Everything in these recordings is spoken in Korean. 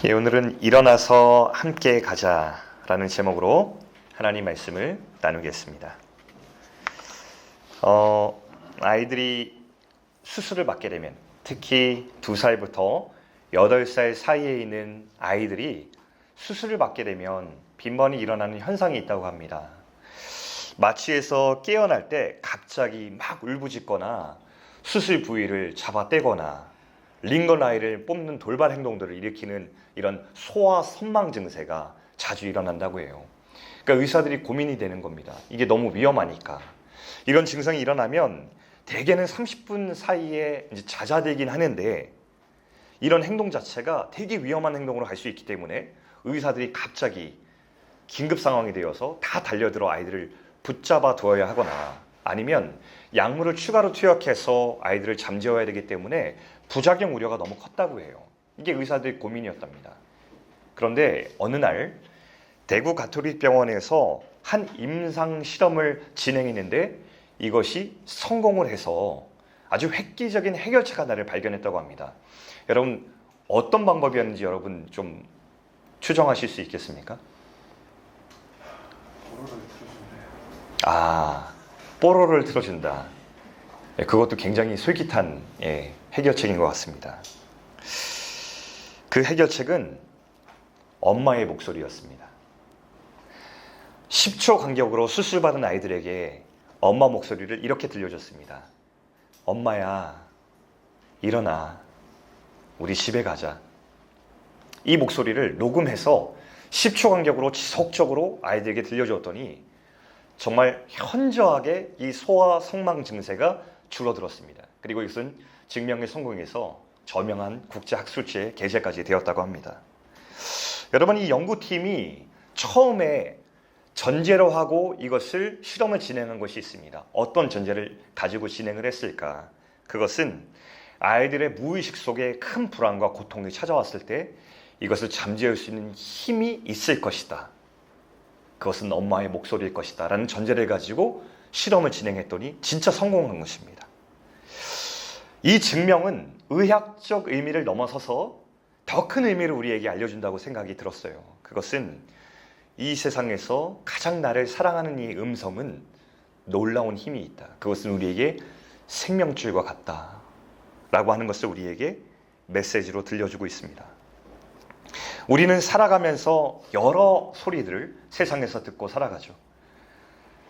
예, 오늘은 일어나서 함께 가자라는 제목으로 하나님 말씀을 나누겠습니다. 아이들이 수술을 받게 되면 특히 2살부터 8살 사이에 있는 아이들이 수술을 받게 되면 빈번히 일어나는 현상이 있다고 합니다. 마취에서 깨어날 때 갑자기 막 울부짖거나 수술 부위를 잡아떼거나 링거라이를 뽑는 돌발 행동들을 일으키는 이런 소아 선망 증세가 자주 일어난다고 해요. 그러니까 의사들이 고민이 되는 겁니다. 이게 너무 위험하니까. 이런 증상이 일어나면 대개는 30분 사이에 이제 자자되긴 하는데 이런 행동 자체가 되게 위험한 행동으로 갈 수 있기 때문에 의사들이 갑자기 긴급 상황이 되어서 다 달려들어 아이들을 붙잡아 두어야 하거나 아니면 약물을 추가로 투약해서 아이들을 잠재워야 되기 때문에 부작용 우려가 너무 컸다고 해요. 이게 의사들의 고민이었답니다. 그런데 어느 날 대구 가톨릭병원에서 한 임상 실험을 진행했는데 이것이 성공을 해서 아주 획기적인 해결책 하나를 발견했다고 합니다. 여러분 어떤 방법이었는지 여러분 좀 추정하실 수 있겠습니까? 뽀로로를 틀어준다. 그것도 굉장히 솔깃한 해결책인 것 같습니다. 그 해결책은 엄마의 목소리였습니다. 10초 간격으로 수술받은 아이들에게 엄마 목소리를 이렇게 들려줬습니다. 엄마야, 일어나. 우리 집에 가자. 이 목소리를 녹음해서 10초 간격으로 지속적으로 아이들에게 들려주었더니 정말 현저하게 이 소아 성망 증세가 줄어들었습니다. 그리고 이것은 증명에 성공해서 저명한 국제학술지에 게재까지 되었다고 합니다. 여러분, 이 연구팀이 처음에 전제로 하고 이것을 실험을 진행한 것이 있습니다. 어떤 전제를 가지고 진행을 했을까? 그것은 아이들의 무의식 속에 큰 불안과 고통이 찾아왔을 때 이것을 잠재울 수 있는 힘이 있을 것이다. 그것은 엄마의 목소리일 것이다 라는 전제를 가지고 실험을 진행했더니 진짜 성공한 것입니다. 이 증명은 의학적 의미를 넘어서서 더 큰 의미를 우리에게 알려준다고 생각이 들었어요. 그것은 이 세상에서 가장 나를 사랑하는 이 음성은 놀라운 힘이 있다. 그것은 우리에게 생명줄과 같다 라고 하는 것을 우리에게 메시지로 들려주고 있습니다. 우리는 살아가면서 여러 소리들을 세상에서 듣고 살아가죠.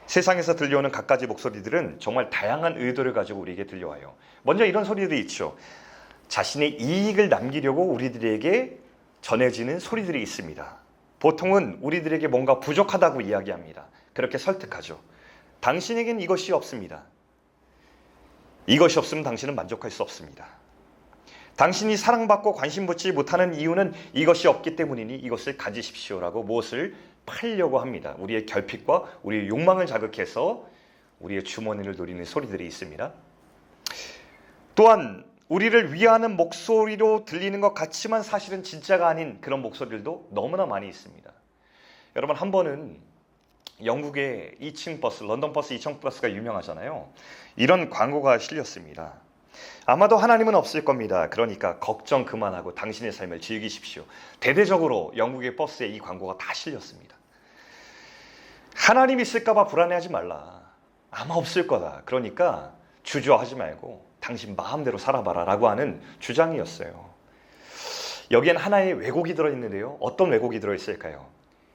세상에서 들려오는 갖가지 목소리들은 정말 다양한 의도를 가지고 우리에게 들려와요. 먼저 이런 소리들이 있죠. 자신의 이익을 남기려고 우리들에게 전해지는 소리들이 있습니다. 보통은 우리들에게 뭔가 부족하다고 이야기합니다. 그렇게 설득하죠. 당신에겐 이것이 없습니다. 이것이 없으면 당신은 만족할 수 없습니다. 당신이 사랑받고 관심받지 못하는 이유는 이것이 없기 때문이니 이것을 가지십시오라고 무엇을 팔려고 합니다. 우리의 결핍과 우리의 욕망을 자극해서 우리의 주머니를 노리는 소리들이 있습니다. 또한 우리를 위하는 목소리로 들리는 것 같지만 사실은 진짜가 아닌 그런 목소리들도 너무나 많이 있습니다. 여러분, 한 번은 영국의 2층 버스, 런던 버스 2층 버스가 유명하잖아요. 이런 광고가 실렸습니다. 아마도 하나님은 없을 겁니다. 그러니까 걱정 그만하고 당신의 삶을 즐기십시오. 대대적으로 영국의 버스에 이 광고가 다 실렸습니다. 하나님 있을까봐 불안해하지 말라. 아마 없을 거다. 그러니까 주저하지 말고 당신 마음대로 살아봐라 라고 하는 주장이었어요. 여기엔 하나의 왜곡이 들어있는데요. 어떤 왜곡이 들어있을까요?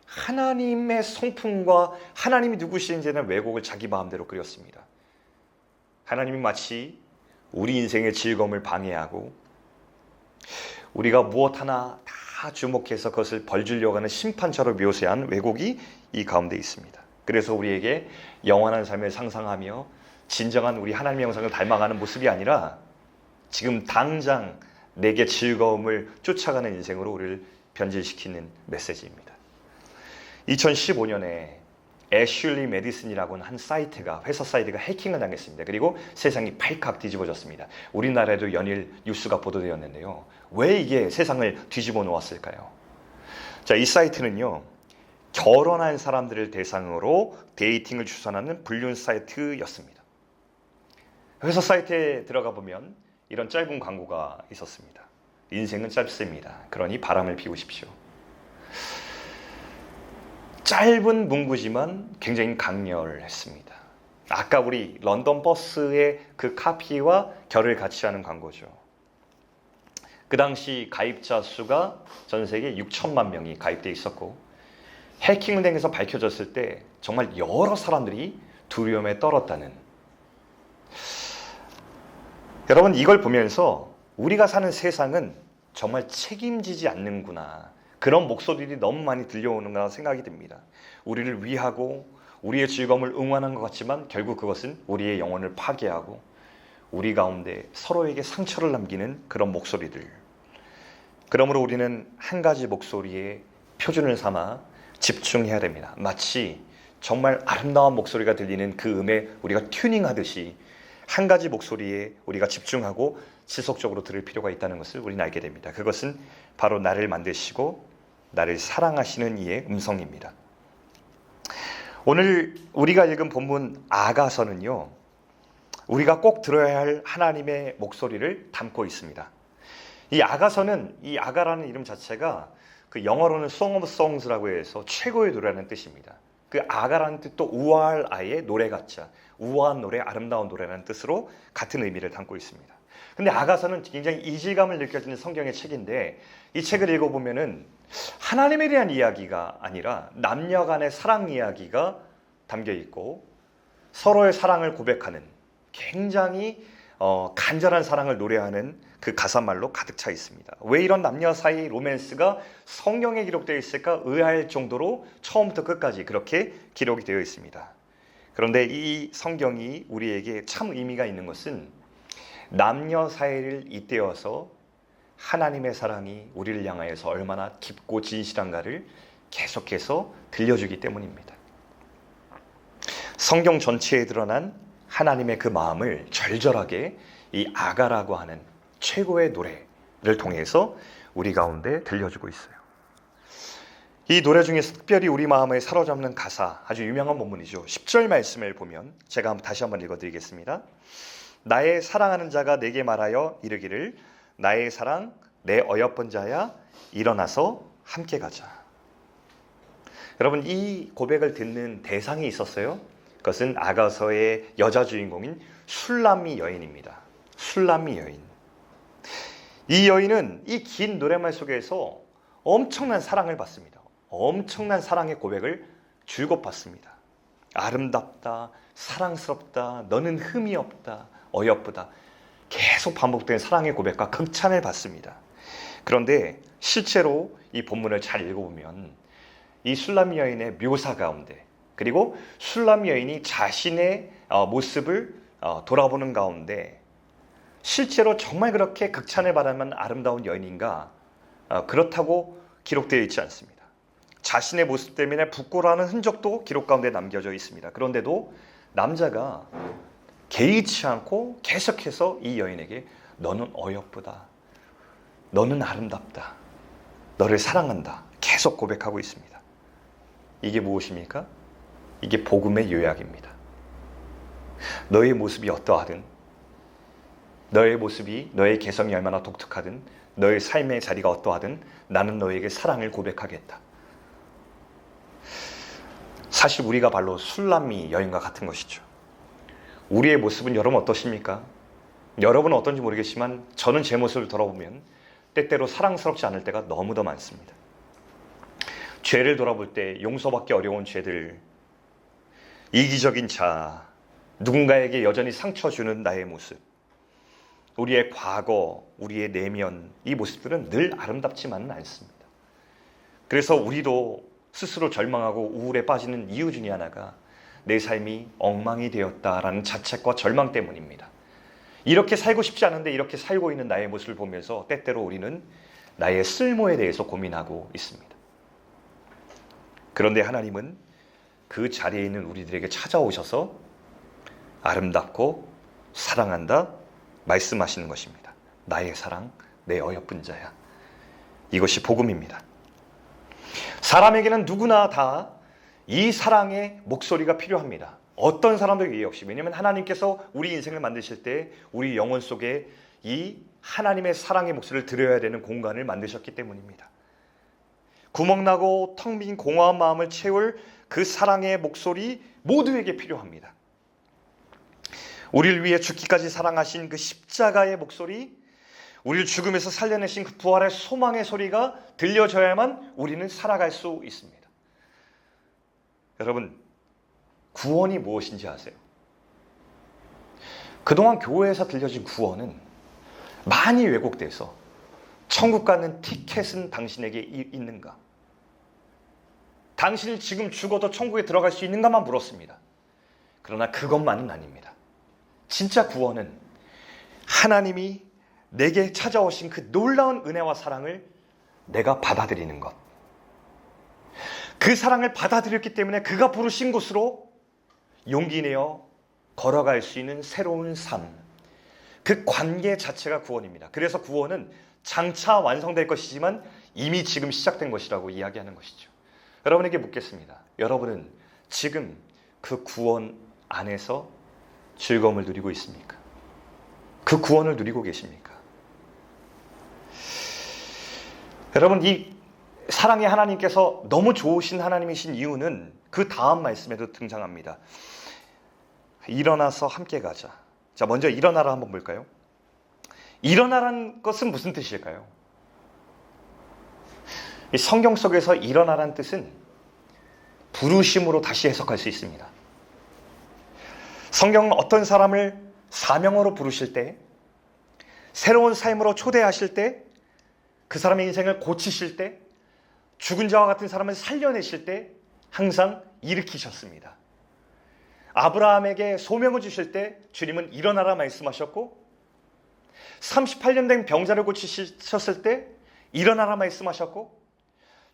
하나님의 성품과 하나님이 누구신지에 대한 왜곡을 자기 마음대로 그렸습니다. 하나님이 마치 우리 인생의 즐거움을 방해하고 우리가 무엇 하나 다 주목해서 그것을 벌 주려고 하는 심판처럼 묘사한 왜곡이 이 가운데 있습니다. 그래서 우리에게 영원한 삶을 상상하며 진정한 우리 하나님의 형상을 닮아가는 모습이 아니라 지금 당장 내게 즐거움을 쫓아가는 인생으로 우리를 변질시키는 메시지입니다. 2015년에 애슐리 메디슨이라고 하는 한 사이트가, 회사 사이트가 해킹을 당했습니다. 그리고 세상이 발칵 뒤집어졌습니다. 우리나라에도 연일 뉴스가 보도되었는데요. 왜 이게 세상을 뒤집어 놓았을까요? 자, 이 사이트는요, 결혼한 사람들을 대상으로 데이팅을 추천하는 불륜 사이트였습니다. 회사 사이트에 들어가 보면 이런 짧은 광고가 있었습니다. 인생은 짧습니다. 그러니 바람을 피우십시오. 짧은 문구지만 굉장히 강렬했습니다. 아까 우리 런던 버스의 그 카피와 결을 같이 하는 광고죠. 그 당시 가입자 수가 전 세계 6천만 명이 가입되어 있었고, 해킹을 당해서 밝혀졌을 때 정말 여러 사람들이 두려움에 떨었다는. 여러분, 이걸 보면서 우리가 사는 세상은 정말 책임지지 않는구나, 그런 목소리들이 너무 많이 들려오는구나 생각이 듭니다. 우리를 위하고 우리의 즐거움을 응원하는 것 같지만 결국 그것은 우리의 영혼을 파괴하고 우리 가운데 서로에게 상처를 남기는 그런 목소리들. 그러므로 우리는 한 가지 목소리에 표준을 삼아 집중해야 됩니다. 마치 정말 아름다운 목소리가 들리는 그 음에 우리가 튜닝하듯이 한 가지 목소리에 우리가 집중하고 지속적으로 들을 필요가 있다는 것을 우리는 알게 됩니다. 그것은 바로 나를 만드시고 나를 사랑하시는 이의 음성입니다. 오늘 우리가 읽은 본문 아가서는요, 우리가 꼭 들어야 할 하나님의 목소리를 담고 있습니다. 이 아가서는, 이 아가라는 이름 자체가 그 영어로는 Song of Songs라고 해서 최고의 노래라는 뜻입니다. 그 아가라는 뜻도 우아할 아이의 노래 같자, 우아한 노래, 아름다운 노래라는 뜻으로 같은 의미를 담고 있습니다. 근데 아가서는 굉장히 이질감을 느껴지는 성경의 책인데, 이 책을 읽어보면은 하나님에 대한 이야기가 아니라 남녀 간의 사랑 이야기가 담겨 있고, 서로의 사랑을 고백하는 굉장히 간절한 사랑을 노래하는 그 가사말로 가득 차 있습니다. 왜 이런 남녀 사이 로맨스가 성경에 기록되어 있을까 의아할 정도로 처음부터 끝까지 그렇게 기록이 되어 있습니다. 그런데 이 성경이 우리에게 참 의미가 있는 것은 남녀 사이를 잇대어서 하나님의 사랑이 우리를 향하여서 얼마나 깊고 진실한가를 계속해서 들려주기 때문입니다. 성경 전체에 드러난 하나님의 그 마음을 절절하게 이 아가라고 하는 최고의 노래를 통해서 우리 가운데 들려주고 있어요. 이 노래 중에서 특별히 우리 마음을 사로잡는 가사, 아주 유명한 본문이죠. 10절 말씀을 보면 제가 다시 한번 읽어드리겠습니다. 나의 사랑하는 자가 내게 말하여 이르기를 나의 사랑 내 어여쁜 자야 일어나서 함께 가자. 여러분, 이 고백을 듣는 대상이 있었어요. 그것은 아가서의 여자 주인공인 술람미 여인입니다. 술람미 여인. 이 여인은 이 긴 노래말 속에서 엄청난 사랑을 받습니다. 엄청난 사랑의 고백을 줄곧 받습니다. 아름답다, 사랑스럽다, 너는 흠이 없다, 어여쁘다. 계속 반복되는 사랑의 고백과 극찬을 받습니다. 그런데 실제로 이 본문을 잘 읽어보면 이 술람 여인의 묘사 가운데, 그리고 술람 여인이 자신의 모습을 돌아보는 가운데 실제로 정말 그렇게 극찬을 받으면 아름다운 여인인가? 그렇다고 기록되어 있지 않습니다. 자신의 모습 때문에 부끄러워하는 흔적도 기록 가운데 남겨져 있습니다. 그런데도 남자가 개의치 않고 계속해서 이 여인에게 너는 어여쁘다, 너는 아름답다, 너를 사랑한다 계속 고백하고 있습니다. 이게 무엇입니까? 이게 복음의 요약입니다. 너의 모습이 어떠하든, 너의 모습이, 너의 개성이 얼마나 독특하든, 너의 삶의 자리가 어떠하든 나는 너에게 사랑을 고백하겠다. 사실 우리가 바로 술람미 여인과 같은 것이죠. 우리의 모습은 여러분 어떠십니까? 여러분은 어떤지 모르겠지만 저는 제 모습을 돌아보면 때때로 사랑스럽지 않을 때가 너무도 많습니다. 죄를 돌아볼 때 용서받기 어려운 죄들, 이기적인 자, 누군가에게 여전히 상처 주는 나의 모습, 우리의 과거, 우리의 내면, 이 모습들은 늘 아름답지만은 않습니다. 그래서 우리도 스스로 절망하고 우울에 빠지는 이유 중에 하나가 내 삶이 엉망이 되었다라는 자책과 절망 때문입니다. 이렇게 살고 싶지 않은데 이렇게 살고 있는 나의 모습을 보면서 때때로 우리는 나의 쓸모에 대해서 고민하고 있습니다. 그런데 하나님은 그 자리에 있는 우리들에게 찾아오셔서 아름답고 사랑한다 말씀하시는 것입니다. 나의 사랑, 내 어여쁜 자야. 이것이 복음입니다. 사람에게는 누구나 다 이 사랑의 목소리가 필요합니다. 어떤 사람도 예의 없이. 왜냐하면 하나님께서 우리 인생을 만드실 때 우리 영혼 속에 이 하나님의 사랑의 목소리를 들어야 되는 공간을 만드셨기 때문입니다. 구멍나고 텅 빈 공허한 마음을 채울 그 사랑의 목소리 모두에게 필요합니다. 우리를 위해 죽기까지 사랑하신 그 십자가의 목소리, 우리를 죽음에서 살려내신 그 부활의 소망의 소리가 들려져야만 우리는 살아갈 수 있습니다. 여러분, 구원이 무엇인지 아세요? 그동안 교회에서 들려진 구원은 많이 왜곡돼서 천국 가는 티켓은 당신에게 있는가? 당신이 지금 죽어도 천국에 들어갈 수 있는가만 물었습니다. 그러나 그것만은 아닙니다. 진짜 구원은 하나님이 내게 찾아오신 그 놀라운 은혜와 사랑을 내가 받아들이는 것. 그 사랑을 받아들였기 때문에 그가 부르신 곳으로 용기 내어 걸어갈 수 있는 새로운 삶. 그 관계 자체가 구원입니다. 그래서 구원은 장차 완성될 것이지만 이미 지금 시작된 것이라고 이야기하는 것이죠. 여러분에게 묻겠습니다. 여러분은 지금 그 구원 안에서 즐거움을 누리고 있습니까? 그 구원을 누리고 계십니까? 여러분, 이 사랑의 하나님께서 너무 좋으신 하나님이신 이유는 그 다음 말씀에도 등장합니다. 일어나서 함께 가자. 자, 먼저 일어나라 한번 볼까요? 일어나라는 것은 무슨 뜻일까요? 이 성경 속에서 일어나라는 뜻은 부르심으로 다시 해석할 수 있습니다. 성경은 어떤 사람을 사명으로 부르실 때, 새로운 삶으로 초대하실 때, 그 사람의 인생을 고치실 때, 죽은 자와 같은 사람을 살려내실 때 항상 일으키셨습니다. 아브라함에게 소명을 주실 때 주님은 일어나라 말씀하셨고, 38년 된 병자를 고치셨을 때 일어나라 말씀하셨고,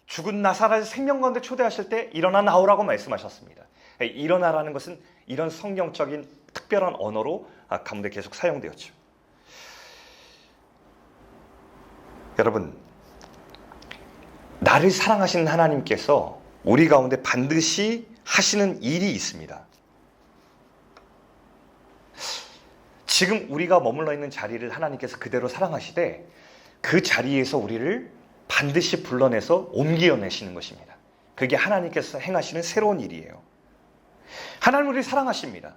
죽은 나사렛을 생명 가운데 초대하실 때 일어나 나오라고 말씀하셨습니다. 일어나라는 것은 이런 성경적인 특별한 언어로 가운데 계속 사용되었죠. 여러분, 나를 사랑하시는 하나님께서 우리 가운데 반드시 하시는 일이 있습니다. 지금 우리가 머물러 있는 자리를 하나님께서 그대로 사랑하시되 그 자리에서 우리를 반드시 불러내서 옮겨내시는 것입니다. 그게 하나님께서 행하시는 새로운 일이에요. 하나님 우리를 사랑하십니다.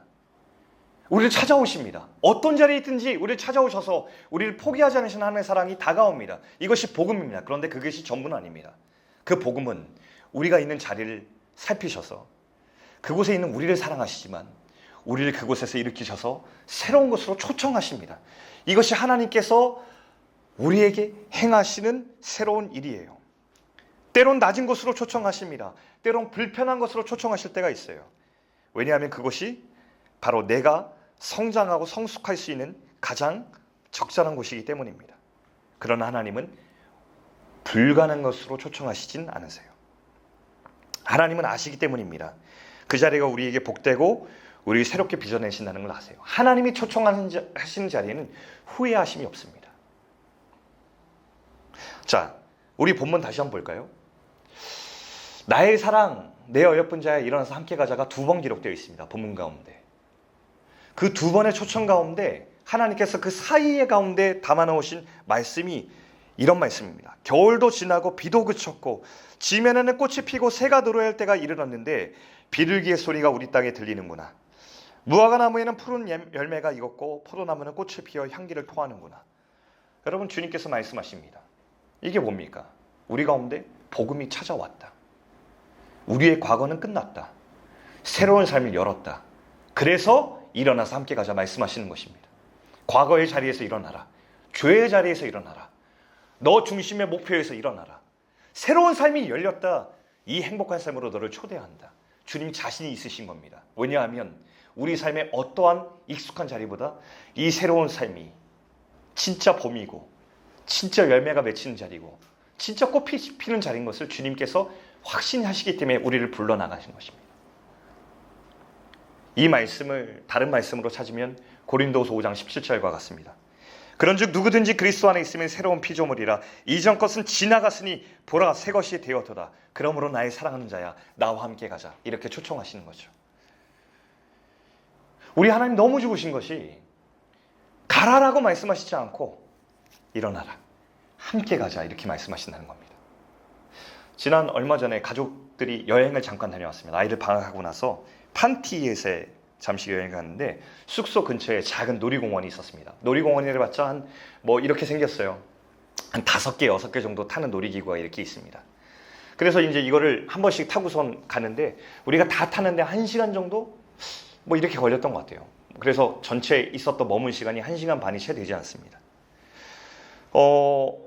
우리를 찾아오십니다. 어떤 자리에 있든지 우리를 찾아오셔서 우리를 포기하지 않으시는 하나님의 사랑이 다가옵니다. 이것이 복음입니다. 그런데 그것이 전부는 아닙니다. 그 복음은 우리가 있는 자리를 살피셔서 그곳에 있는 우리를 사랑하시지만 우리를 그곳에서 일으키셔서 새로운 곳으로 초청하십니다. 이것이 하나님께서 우리에게 행하시는 새로운 일이에요. 때론 낮은 곳으로 초청하십니다. 때론 불편한 곳으로 초청하실 때가 있어요. 왜냐하면 그것이 바로 내가 성장하고 성숙할 수 있는 가장 적절한 곳이기 때문입니다. 그러나 하나님은 불가능한 것으로 초청하시진 않으세요. 하나님은 아시기 때문입니다. 그 자리가 우리에게 복되고 우리 새롭게 빚어내신다는 걸 아세요. 하나님이 초청하시는 자리에는 후회하심이 없습니다. 자, 우리 본문 다시 한번 볼까요? 나의 사랑, 내 어여쁜 자야 일어나서 함께 가자가 2번 기록되어 있습니다. 본문 가운데. 그 2번의 초청 가운데 하나님께서 그 사이의 가운데 담아놓으신 말씀이 이런 말씀입니다. 겨울도 지나고 비도 그쳤고 지면에는 꽃이 피고 새가 들어야 할 때가 이르렀는데 비둘기의 소리가 우리 땅에 들리는구나. 무화과 나무에는 푸른 열매가 익었고 포도나무는 꽃을 피워 향기를 토하는구나. 여러분, 주님께서 말씀하십니다. 이게 뭡니까? 우리 가운데 복음이 찾아왔다. 우리의 과거는 끝났다. 새로운 삶을 열었다. 그래서 일어나서 함께 가자 말씀하시는 것입니다. 과거의 자리에서 일어나라. 죄의 자리에서 일어나라. 너 중심의 목표에서 일어나라. 새로운 삶이 열렸다. 이 행복한 삶으로 너를 초대한다. 주님 자신이 있으신 겁니다. 왜냐하면 우리 삶의 어떠한 익숙한 자리보다 이 새로운 삶이 진짜 봄이고 진짜 열매가 맺히는 자리고 진짜 꽃이 피는 자리인 것을 주님께서 확신하시기 때문에 우리를 불러나가신 것입니다. 이 말씀을 다른 말씀으로 찾으면 고린도후서 5장 17절과 같습니다. 그런즉 누구든지 그리스도 안에 있으면 새로운 피조물이라 이전 것은 지나갔으니 보라 새 것이 되었도다. 그러므로 나의 사랑하는 자야 나와 함께 가자. 이렇게 초청하시는 거죠. 우리 하나님 너무 좋으신 것이 가라라고 말씀하시지 않고 일어나라, 함께 가자 이렇게 말씀하신다는 겁니다. 지난 얼마 전에 가족들이 여행을 잠깐 다녀왔습니다. 아이들 방학하고 나서 판티에세 잠시 여행 갔는데 숙소 근처에 작은 놀이공원이 있었습니다. 놀이공원이라 봤자 한 뭐 이렇게 생겼어요. 한 5개, 6개 정도 타는 놀이기구가 이렇게 있습니다. 그래서 이제 이거를 한 번씩 타고선 가는데 우리가 다 타는데 1시간 정도 뭐 이렇게 걸렸던 것 같아요. 그래서 전체 있었던 머문 시간이 1시간 반이 채 되지 않습니다.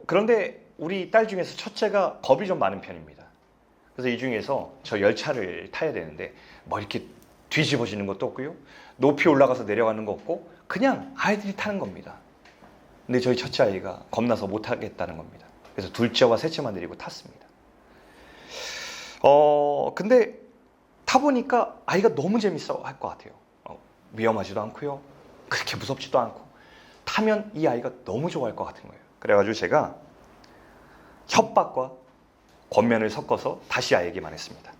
그런데 우리 딸 중에서 첫째가 겁이 좀 많은 편입니다. 그래서 이 중에서 저 열차를 타야 되는데 뭐 이렇게 뒤집어지는 것도 없고요, 높이 올라가서 내려가는 거 없고 그냥 아이들이 타는 겁니다. 근데 저희 첫째 아이가 겁나서 못 타겠다는 겁니다. 그래서 둘째와 셋째만 데리고 탔습니다. 근데 타보니까 아이가 너무 재밌어 할 것 같아요. 위험하지도 않고요, 그렇게 무섭지도 않고, 타면 이 아이가 너무 좋아할 것 같은 거예요. 그래가지고 제가 협박과 권면을 섞어서 다시 아이에게 말했습니다.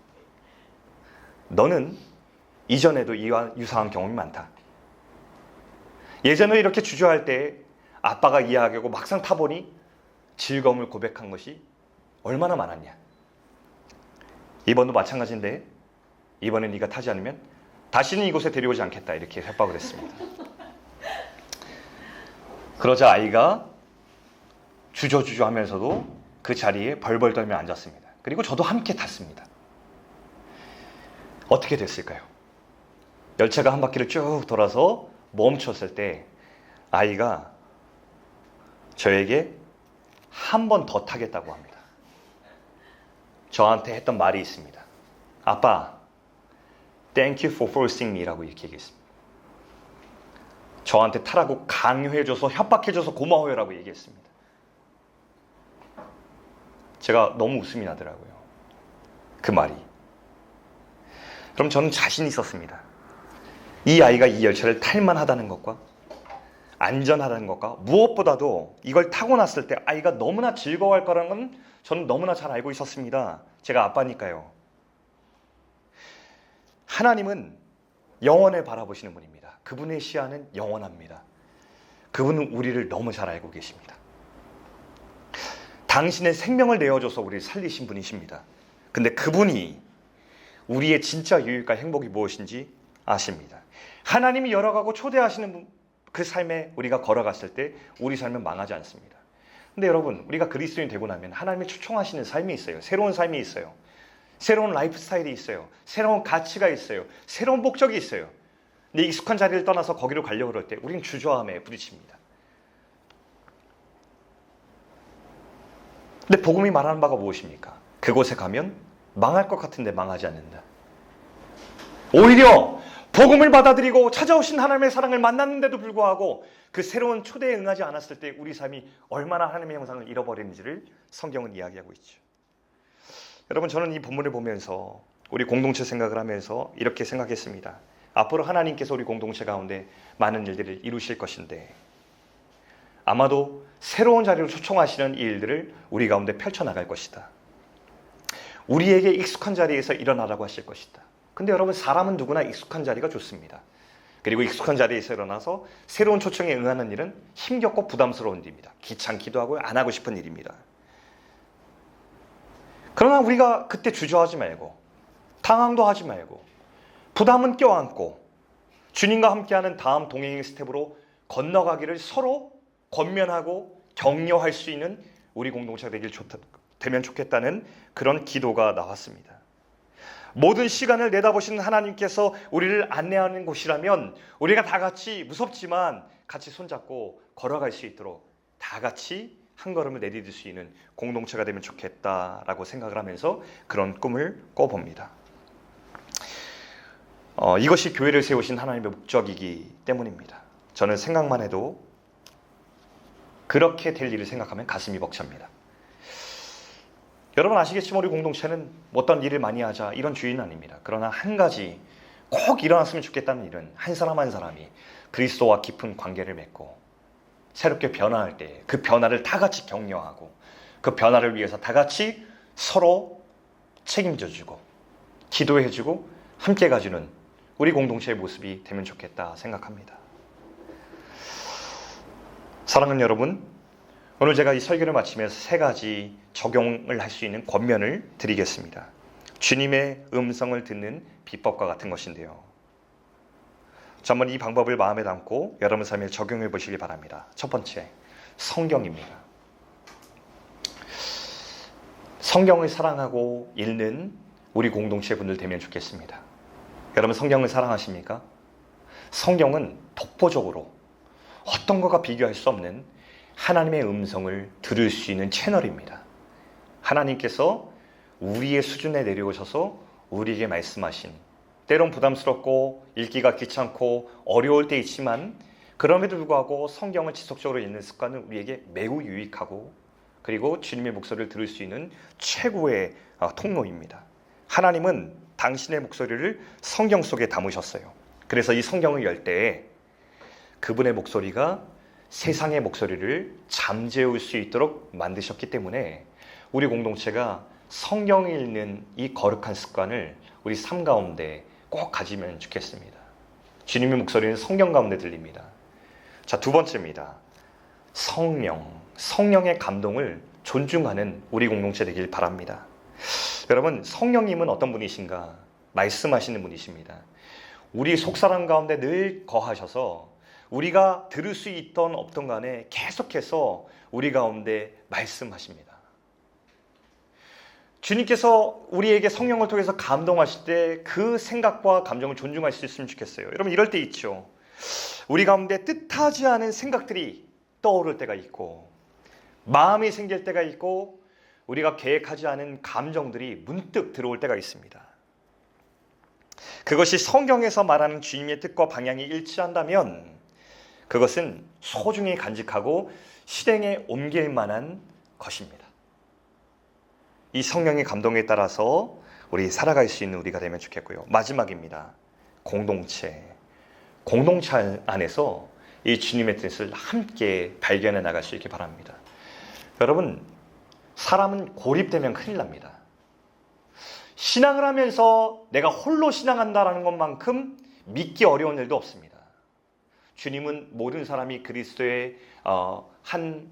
너는 이전에도 이와 유사한 경험이 많다. 예전에 이렇게 주저할 때 아빠가 이야기하고 막상 타보니 즐거움을 고백한 것이 얼마나 많았냐. 이번도 마찬가지인데 이번에 네가 타지 않으면 다시는 이곳에 데려오지 않겠다 이렇게 협박을 했습니다. 그러자 아이가 주저주저 하면서도 그 자리에 벌벌 떨며 앉았습니다. 그리고 저도 함께 탔습니다. 어떻게 됐을까요? 열차가 한 바퀴를 쭉 돌아서 멈췄을 때 아이가 저에게 한 번 더 타겠다고 합니다. 저한테 했던 말이 있습니다. 아빠, Thank you for forcing me라고 이렇게 얘기했습니다. 저한테 타라고 강요해줘서 협박해줘서 고마워요라고 얘기했습니다. 제가 너무 웃음이 나더라고요, 그 말이. 그럼 저는 자신 있었습니다. 이 아이가 이 열차를 탈만하다는 것과 안전하다는 것과 무엇보다도 이걸 타고 났을 때 아이가 너무나 즐거워할 거라는 건 저는 너무나 잘 알고 있었습니다. 제가 아빠니까요. 하나님은 영원을 바라보시는 분입니다. 그분의 시야는 영원합니다. 그분은 우리를 너무 잘 알고 계십니다. 당신의 생명을 내어줘서 우리를 살리신 분이십니다. 근데 그분이 우리의 진짜 유익과 행복이 무엇인지 아십니다. 하나님이 열어가고 초대하시는 그 삶에 우리가 걸어갔을 때 우리 삶은 망하지 않습니다. 근데 여러분, 우리가 그리스도인이 되고 나면 하나님이 초청하시는 삶이 있어요. 새로운 삶이 있어요. 새로운 라이프 스타일이 있어요. 새로운 가치가 있어요. 새로운 목적이 있어요. 근데 익숙한 자리를 떠나서 거기로 가려고 그럴 때 우리는 주저함에 부딪힙니다. 근데 복음이 말하는 바가 무엇입니까? 그곳에 가면 망할 것 같은데 망하지 않는다. 오히려 복음을 받아들이고 찾아오신 하나님의 사랑을 만났는데도 불구하고 그 새로운 초대에 응하지 않았을 때 우리 삶이 얼마나 하나님의 형상을 잃어버리는지를 성경은 이야기하고 있죠. 여러분, 저는 이 본문을 보면서 우리 공동체 생각을 하면서 이렇게 생각했습니다. 앞으로 하나님께서 우리 공동체 가운데 많은 일들을 이루실 것인데 아마도 새로운 자리로 초청하시는 이 일들을 우리 가운데 펼쳐나갈 것이다. 우리에게 익숙한 자리에서 일어나라고 하실 것이다. 근데 여러분, 사람은 누구나 익숙한 자리가 좋습니다. 그리고 익숙한 자리에서 일어나서 새로운 초청에 응하는 일은 힘겹고 부담스러운 일입니다. 귀찮기도 하고 안 하고 싶은 일입니다. 그러나 우리가 그때 주저하지 말고 당황도 하지 말고 부담은 껴안고 주님과 함께하는 다음 동행의 스텝으로 건너가기를 서로 권면하고 격려할 수 있는 우리 공동체가 되면 좋겠다는 그런 기도가 나왔습니다. 모든 시간을 내다보시는 하나님께서 우리를 안내하는 곳이라면 우리가 다 같이 무섭지만 같이 손잡고 걸어갈 수 있도록 다 같이 한 걸음을 내디딜 수 있는 공동체가 되면 좋겠다라고 생각을 하면서 그런 꿈을 꿔봅니다. 이것이 교회를 세우신 하나님의 목적이기 때문입니다. 저는 생각만 해도 그렇게 될 일을 생각하면 가슴이 벅찹니다. 여러분 아시겠지만 우리 공동체는 어떤 일을 많이 하자 이런 주의는 아닙니다. 그러나 한 가지 꼭 일어났으면 좋겠다는 일은 한 사람 한 사람이 그리스도와 깊은 관계를 맺고 새롭게 변화할 때 그 변화를 다 같이 격려하고 그 변화를 위해서 다 같이 서로 책임져주고 기도해주고 함께 가주는 우리 공동체의 모습이 되면 좋겠다 생각합니다. 사랑하는 여러분, 오늘 제가 이 설교를 마치면서 세 가지 적용을 할 수 있는 권면을 드리겠습니다. 주님의 음성을 듣는 비법과 같은 것인데요. 한번 이 방법을 마음에 담고 여러분 삶에 적용해 보시기 바랍니다. 첫 번째, 성경입니다. 성경을 사랑하고 읽는 우리 공동체 분들 되면 좋겠습니다. 여러분 성경을 사랑하십니까? 성경은 독보적으로 어떤 것과 비교할 수 없는 하나님의 음성을 들을 수 있는 채널입니다. 하나님께서 우리의 수준에 내려오셔서 우리에게 말씀하신, 때론 부담스럽고 읽기가 귀찮고 어려울 때 있지만 그럼에도 불구하고 성경을 지속적으로 읽는 습관은 우리에게 매우 유익하고 그리고 주님의 목소리를 들을 수 있는 최고의 통로입니다. 하나님은 당신의 목소리를 성경 속에 담으셨어요. 그래서 이 성경을 열 때 그분의 목소리가 세상의 목소리를 잠재울 수 있도록 만드셨기 때문에 우리 공동체가 성경을 읽는 이 거룩한 습관을 우리 삶 가운데 꼭 가지면 좋겠습니다. 주님의 목소리는 성경 가운데 들립니다. 자, 두 번째입니다. 성령의 감동을 존중하는 우리 공동체 되길 바랍니다. 여러분, 성령님은 어떤 분이신가? 말씀하시는 분이십니다. 우리 속사람 가운데 늘 거하셔서 우리가 들을 수 있던 없던 간에 계속해서 우리 가운데 말씀하십니다. 주님께서 우리에게 성령을 통해서 감동하실 때 그 생각과 감정을 존중할 수 있으면 좋겠어요. 여러분 이럴 때 있죠. 우리 가운데 뜻하지 않은 생각들이 떠오를 때가 있고 마음이 생길 때가 있고 우리가 계획하지 않은 감정들이 문득 들어올 때가 있습니다. 그것이 성경에서 말하는 주님의 뜻과 방향이 일치한다면 그것은 소중히 간직하고 실행에 옮길 만한 것입니다. 이 성령의 감동에 따라서 우리 살아갈 수 있는 우리가 되면 좋겠고요. 마지막입니다. 공동체 안에서 이 주님의 뜻을 함께 발견해 나갈 수 있기 바랍니다. 여러분, 사람은 고립되면 큰일 납니다. 신앙을 하면서 내가 홀로 신앙한다라는 것만큼 믿기 어려운 일도 없습니다. 주님은 모든 사람이 그리스도의 한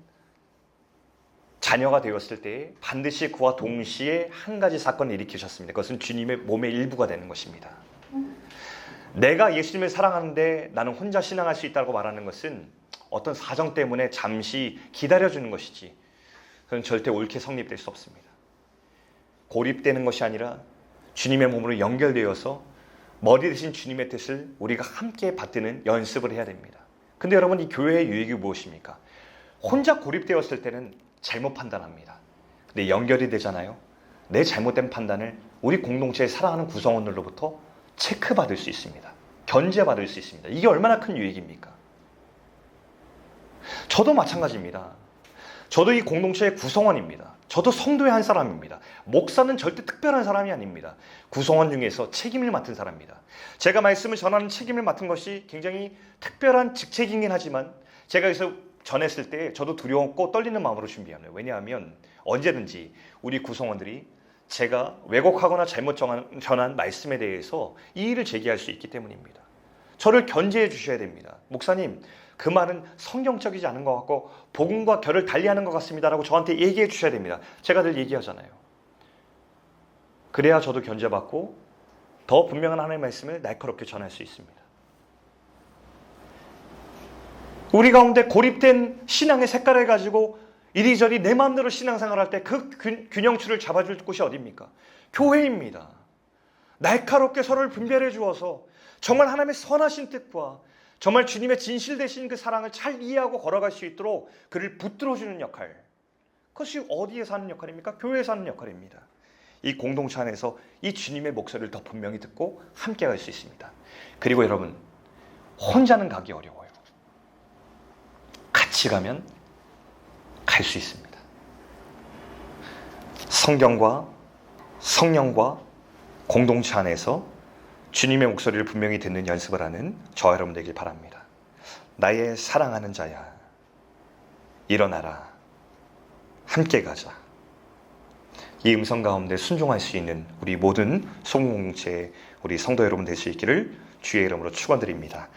자녀가 되었을 때 반드시 그와 동시에 한 가지 사건을 일으키셨습니다. 그것은 주님의 몸의 일부가 되는 것입니다. 내가 예수님을 사랑하는데 나는 혼자 신앙할 수 있다고 말하는 것은 어떤 사정 때문에 잠시 기다려주는 것이지 그건 절대 옳게 성립될 수 없습니다. 고립되는 것이 아니라 주님의 몸으로 연결되어서 머리 대신 주님의 뜻을 우리가 함께 받드는 연습을 해야 됩니다. 근데 여러분, 이 교회의 유익이 무엇입니까? 혼자 고립되었을 때는 잘못 판단합니다. 근데 연결이 되잖아요. 내 잘못된 판단을 우리 공동체에 사랑하는 구성원들로부터 체크받을 수 있습니다. 견제받을 수 있습니다. 이게 얼마나 큰 유익입니까? 저도 마찬가지입니다. 저도 이 공동체의 구성원입니다. 저도 성도의 한 사람입니다. 목사는 절대 특별한 사람이 아닙니다. 구성원 중에서 책임을 맡은 사람입니다. 제가 말씀을 전하는 책임을 맡은 것이 굉장히 특별한 직책이긴 하지만 제가 여기서 전했을 때 저도 두려웠고 떨리는 마음으로 준비합니다. 왜냐하면 언제든지 우리 구성원들이 제가 왜곡하거나 잘못 전한 말씀에 대해서 이의를 제기할 수 있기 때문입니다. 저를 견제해 주셔야 됩니다. 목사님, 그 말은 성경적이지 않은 것 같고 복음과 결을 달리하는 것 같습니다라고 저한테 얘기해 주셔야 됩니다. 제가 늘 얘기하잖아요. 그래야 저도 견제받고 더 분명한 하나님의 말씀을 날카롭게 전할 수 있습니다. 우리 가운데 고립된 신앙의 색깔을 가지고 이리저리 내 마음대로 신앙생활할 때 그 균형추를 잡아줄 곳이 어디입니까? 교회입니다. 날카롭게 서로를 분별해 주어서 정말 하나님의 선하신 뜻과 정말 주님의 진실 되신 그 사랑을 잘 이해하고 걸어갈 수 있도록 그를 붙들어주는 역할, 그것이 어디에서 하는 역할입니까? 교회에서 하는 역할입니다. 이 공동체 안에서 이 주님의 목소리를 더 분명히 듣고 함께 갈 수 있습니다. 그리고 여러분, 혼자는 가기 어려워요. 같이 가면 갈 수 있습니다. 성경과 성령과 공동체 안에서 주님의 목소리를 분명히 듣는 연습을 하는 저와 여러분 되길 바랍니다. 나의 사랑하는 자야, 일어나라, 함께 가자. 이 음성 가운데 순종할 수 있는 우리 모든 소공동체의 우리 성도 여러분 될 수 있기를 주의 이름으로 축원드립니다.